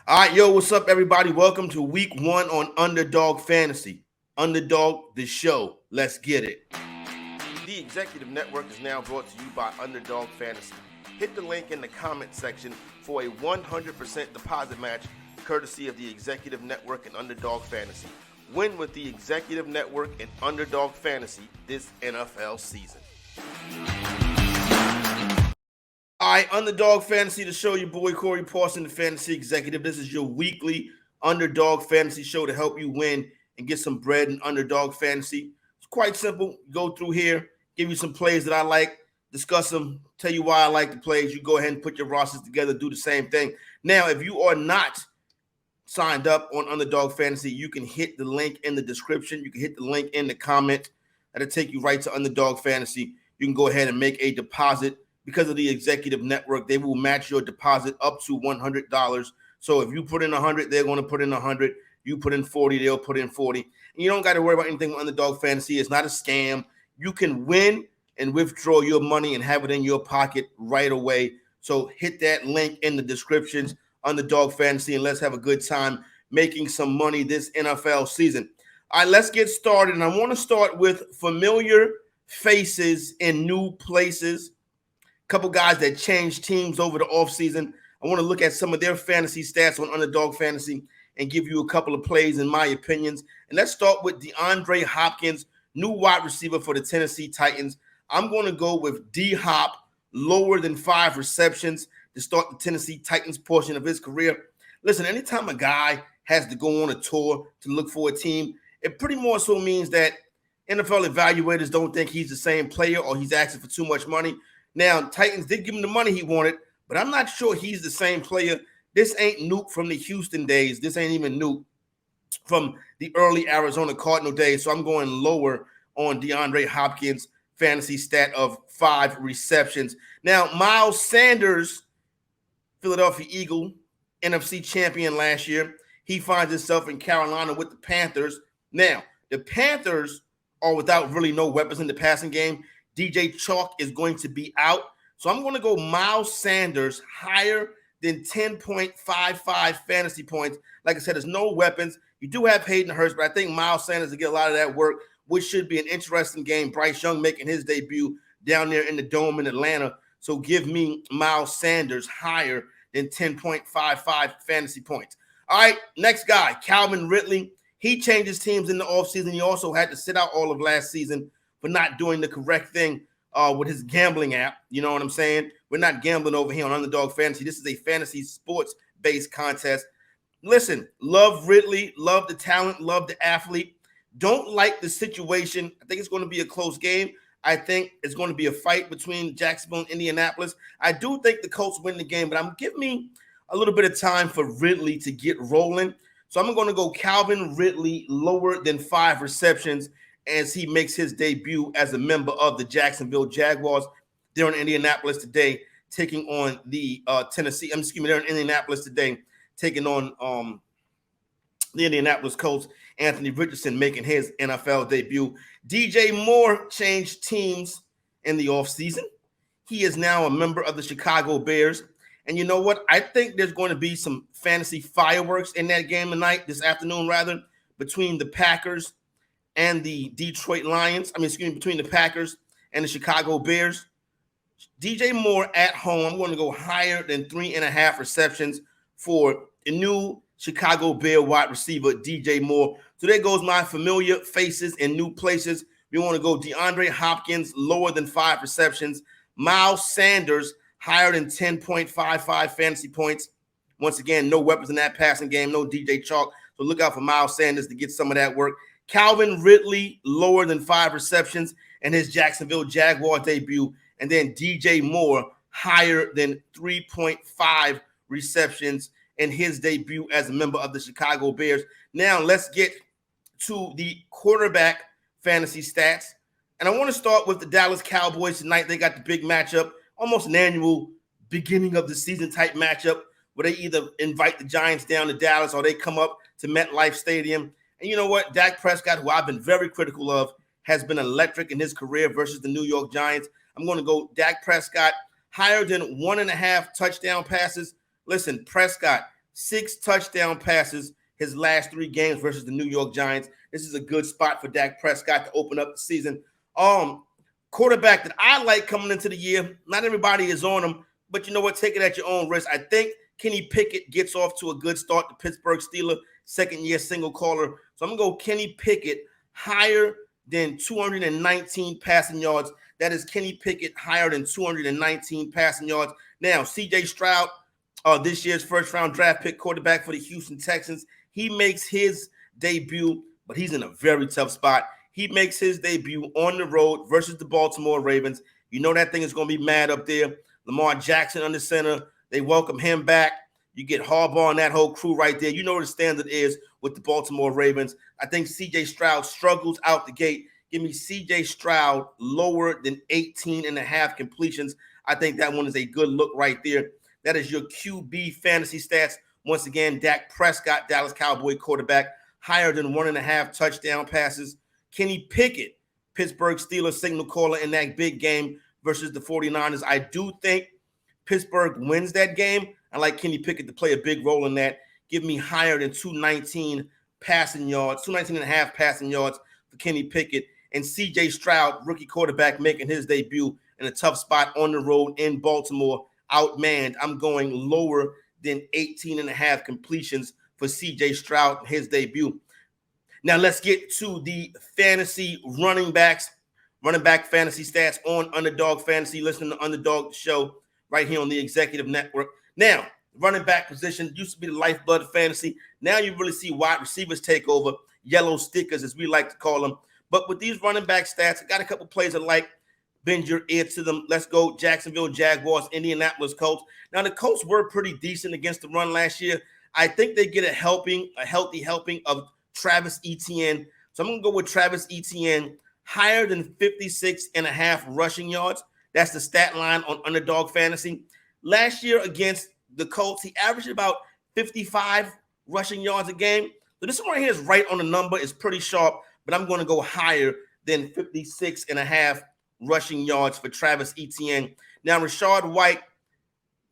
All right, yo, what's up, everybody? Welcome to week one on Underdog Fantasy. Underdog, the show. Let's get it. The Executive Network is now brought to you by Underdog Fantasy. Hit the link in the comment section for a 100% deposit match courtesy of the Executive Network and Underdog Fantasy. Win with the Executive Network and Underdog Fantasy this NFL season. All right, Underdog Fantasy, the show, your boy Corey Parson, the Fantasy Executive. This is your weekly Underdog Fantasy show to help you win and get some bread in Underdog Fantasy. It's quite simple. Go through here, give you some plays that I like, discuss them, tell you why I like the plays. You go ahead and put your rosters together, do the same thing. Now, if you are not signed up on Underdog Fantasy, you can hit the link in the description. You can hit the link in the comment. That'll take you right to Underdog Fantasy. You can go ahead and make a deposit. Because of the Executive Network, they will match your deposit up to $100. So if you put in 100, they're going to put in 100. You put in 40, they'll put in 40. And you don't got to worry about anything with Underdog Fantasy. It's not a scam. You can win and withdraw your money and have it in your pocket right away. So hit that link in the descriptions, Underdog Fantasy, and let's have a good time making some money this NFL season. All right, let's get started. And I want to start with familiar faces in new places. Couple guys that changed teams over the offseason. I want to look at some of their fantasy stats on Underdog Fantasy and give you a couple of plays in my opinions. And let's start with DeAndre Hopkins, new wide receiver for the Tennessee Titans. I'm going to go with D-Hop, lower than 5 receptions to start the Tennessee Titans portion of his career. Listen, anytime a guy has to go on a tour to look for a team, it pretty more so means that NFL evaluators don't think he's the same player or he's asking for too much money. Now, Titans did give him the money he wanted, but I'm not sure he's the same player. This ain't Nuke from the Houston days. This ain't even Nuke from the early Arizona Cardinal days. So I'm going lower on DeAndre Hopkins' fantasy stat of 5 receptions. Now, Miles Sanders, Philadelphia Eagle, NFC champion last year. He finds himself in Carolina with the Panthers. Now, the Panthers are without really no weapons in the passing game. DJ Chalk is going to be out. So I'm going to go Miles Sanders higher than 10.55 fantasy points. Like I said, there's no weapons. You do have Hayden Hurst, but I think Miles Sanders will get a lot of that work, which should be an interesting game. Bryce Young making his debut down there in the Dome in Atlanta. So give me Miles Sanders higher than 10.55 fantasy points. All right, next guy, Calvin Ridley. He changes teams in the offseason. He also had to sit out all of last season for not doing the correct thing with his gambling app. You know what I'm saying? We're not gambling over here on Underdog Fantasy. This is a fantasy sports-based contest. Listen, love Ridley, love the talent, love the athlete. Don't like the situation. I think it's going to be a close game. I think it's going to be a fight between Jacksonville and Indianapolis. I do think the Colts win the game, but I'm giving me a little bit of time for Ridley to get rolling. So I'm going to go Calvin Ridley lower than 5 receptions as he makes his debut as a member of the Jacksonville Jaguars. They're in Indianapolis today, taking on the they're in Indianapolis today, taking on the Indianapolis Colts. Anthony Richardson making his NFL debut. DJ Moore changed teams in the offseason. He is now a member of the Chicago Bears. And you know what? I think there's going to be some fantasy fireworks in that game tonight, this afternoon rather, between the Packers and the Detroit Lions. Between the Packers and the Chicago Bears. DJ Moore at home, I'm going to go higher than 3.5 receptions for the new Chicago Bear wide receiver, DJ Moore. So there goes my familiar faces in new places. We want to go DeAndre Hopkins, lower than 5 receptions. Miles Sanders, higher than 10.55 fantasy points. Once again, no weapons in that passing game, no DJ Chalk. So look out for Miles Sanders to get some of that work. Calvin Ridley, lower than 5 receptions in his Jacksonville Jaguar debut. And then DJ Moore, higher than 3.5 receptions in his debut as a member of the Chicago Bears. Now let's get to the quarterback fantasy stats. And I want to start with the Dallas Cowboys tonight. They got the big matchup, almost an annual beginning of the season type matchup where they either invite the Giants down to Dallas or they come up to MetLife Stadium. And you know what? Dak Prescott, who I've been very critical of, has been electric in his career versus the New York Giants. I'm going to go Dak Prescott higher than 1.5 touchdown passes. Listen, Prescott, 6 touchdown passes his last 3 games versus the New York Giants. This is a good spot for Dak Prescott to open up the season. Quarterback that I like coming into the year, not everybody is on him, but you know what? Take it at your own risk. I think Kenny Pickett gets off to a good start. The Pittsburgh Steelers, second-year single caller. So I'm going to go Kenny Pickett higher than 219 passing yards. That is Kenny Pickett higher than 219 passing yards. Now, C.J. Stroud, this year's first-round draft pick quarterback for the Houston Texans, he makes his debut, but he's in a very tough spot. He makes his debut on the road versus the Baltimore Ravens. You know that thing is going to be mad up there. Lamar Jackson under center. They welcome him back. You get Harbaugh and that whole crew right there. You know what the standard is with the Baltimore Ravens. I think C.J. Stroud struggles out the gate. Give me C.J. Stroud lower than 18.5 completions. I think that one is a good look right there. That is your QB fantasy stats. Once again, Dak Prescott, Dallas Cowboy quarterback, higher than 1.5 touchdown passes. Kenny Pickett, Pittsburgh Steelers signal caller in that big game versus the 49ers. I do think Pittsburgh wins that game. I like Kenny Pickett to play a big role in that. Give me higher than 219 passing yards, 219.5 passing yards for Kenny Pickett. And C.J. Stroud, rookie quarterback, making his debut in a tough spot on the road in Baltimore, outmanned. I'm going lower than 18.5 completions for C.J. Stroud in his debut. Now let's get to the fantasy running back fantasy stats on Underdog Fantasy. Listen to Underdog show right here on the Executive Network. Now, running back position used to be the lifeblood of fantasy. Now you really see wide receivers take over, yellow stickers as we like to call them. But with these running back stats, I got a couple plays I like. Bend your ear to them. Let's go Jacksonville Jaguars, Indianapolis Colts. Now the Colts were pretty decent against the run last year. I think they get a healthy helping of Travis Etienne. So I'm going to go with Travis Etienne higher than 56.5 rushing yards. That's the stat line on Underdog Fantasy. Last year against the Colts, he averaged about 55 rushing yards a game. So this one right here is right on the number. It's pretty sharp, but I'm going to go higher than 56.5 rushing yards for Travis Etienne. Now, Rachaad White,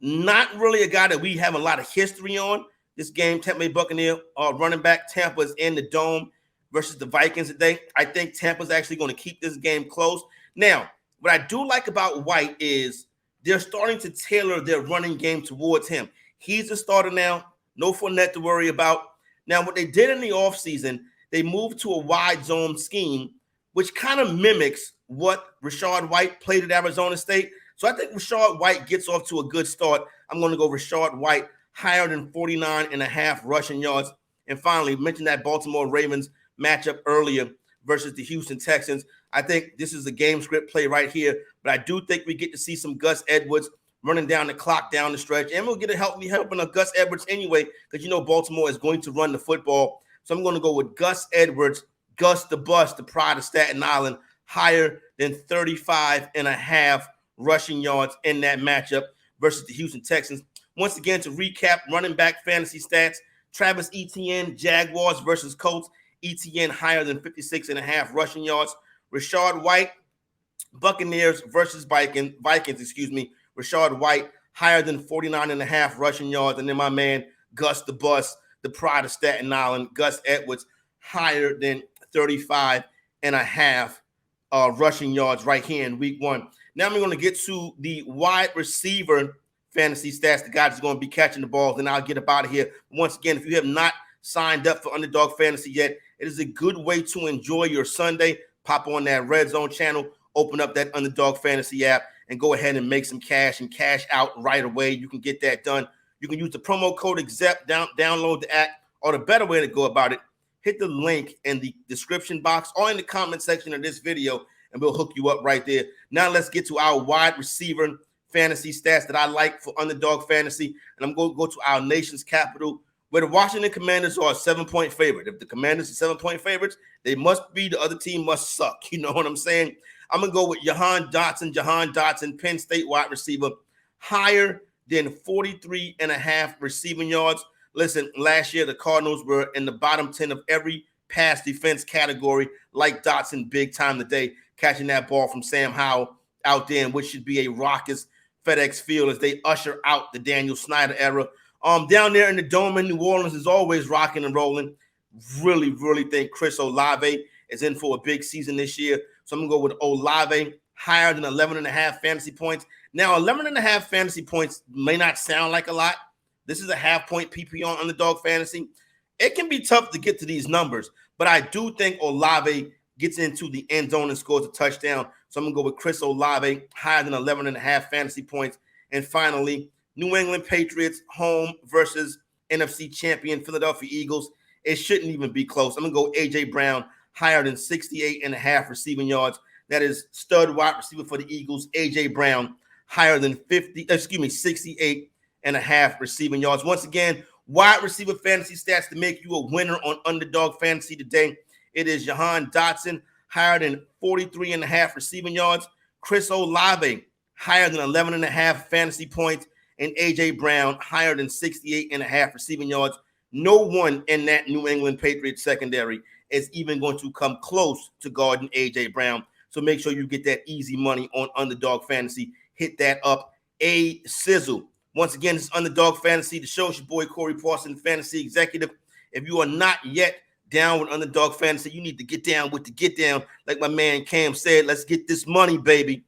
not really a guy that we have a lot of history on. This game, Tampa Bay Buccaneers running back. Tampa's in the Dome versus the Vikings today. I think Tampa's actually going to keep this game close. Now, what I do like about White is they're starting to tailor their running game towards him. He's a starter now. No Fournette to worry about. Now, what they did in the offseason, they moved to a wide zone scheme, which kind of mimics what Rachaad White played at Arizona State. So I think Rachaad White gets off to a good start. I'm going to go Rachaad White higher than 49.5 rushing yards. And finally, mentioned that Baltimore Ravens matchup earlier versus the Houston Texans. I think this is a game script play right here, but I do think we get to see some Gus Edwards running down the clock down the stretch, and we'll get a helping of Gus Edwards anyway, because you know Baltimore is going to run the football. So I'm going to go with Gus Edwards, Gus the Bus, the pride of Staten Island, higher than 35.5 rushing yards in that matchup versus the Houston Texans. Once again, to recap, running back fantasy stats, Travis Etienne, Jaguars versus Colts. Etienne higher than 56.5 rushing yards. Rachaad White, Buccaneers versus Vikings, Rachaad White higher than 49.5 rushing yards. And then my man, Gus the Bus, the pride of Staten Island, Gus Edwards, higher than 35.5 rushing yards right here in week 1. Now I'm going to get to the wide receiver fantasy stats. The guys are going to be catching the balls, and I'll get up out of here. Once again, if you have not signed up for Underdog Fantasy yet, it is a good way to enjoy your Sunday. Pop on that Red Zone channel, open up that Underdog Fantasy app, and go ahead and make some cash and cash out right away. You can get that done. You can use the promo code EXEP, download the app, or the better way to go about it, hit the link in the description box or in the comment section of this video, and we'll hook you up right there. Now let's get to our wide receiver fantasy stats that I like for Underdog Fantasy, and I'm going to go to our nation's capital, where the Washington Commanders are a 7-point favorite. If the Commanders are 7-point favorites, they must be, the other team must suck. You know what I'm saying? I'm going to go with Jahan Dotson, Penn State wide receiver, higher than 43.5 receiving yards. Listen, last year the Cardinals were in the bottom 10 of every pass defense category, like Dotson big time today, catching that ball from Sam Howell out there in what should be a raucous FedEx Field as they usher out the Daniel Snyder era. Down there in the Dome in New Orleans is always rocking and rolling. Really, really think Chris Olave is in for a big season this year. So I'm going to go with Olave, higher than 11.5 fantasy points. Now, 11.5 fantasy points may not sound like a lot. This is a half-point PP on Underdog Fantasy. It can be tough to get to these numbers, but I do think Olave gets into the end zone and scores a touchdown. So I'm going to go with Chris Olave, higher than 11.5 fantasy points. And finally, New England Patriots home versus NFC champion Philadelphia Eagles. It shouldn't even be close. I'm going to go A.J. Brown, higher than 68.5 receiving yards. That is stud wide receiver for the Eagles, A.J. Brown, higher than 68.5 receiving yards. Once again, wide receiver fantasy stats to make you a winner on Underdog Fantasy today. It is Jahan Dotson, higher than 43.5 receiving yards. Chris Olave, higher than 11.5 fantasy points. And A.J. Brown, higher than 68.5 receiving yards. No one in that New England Patriots secondary is even going to come close to guarding A.J. Brown. So make sure you get that easy money on Underdog Fantasy. Hit that up a sizzle. Once again, it's Underdog Fantasy. The show is your boy Corey Parson, Fantasy Executive. If you are not yet down with Underdog Fantasy, you need to get down with the get down. Like my man Cam said, let's get this money, baby.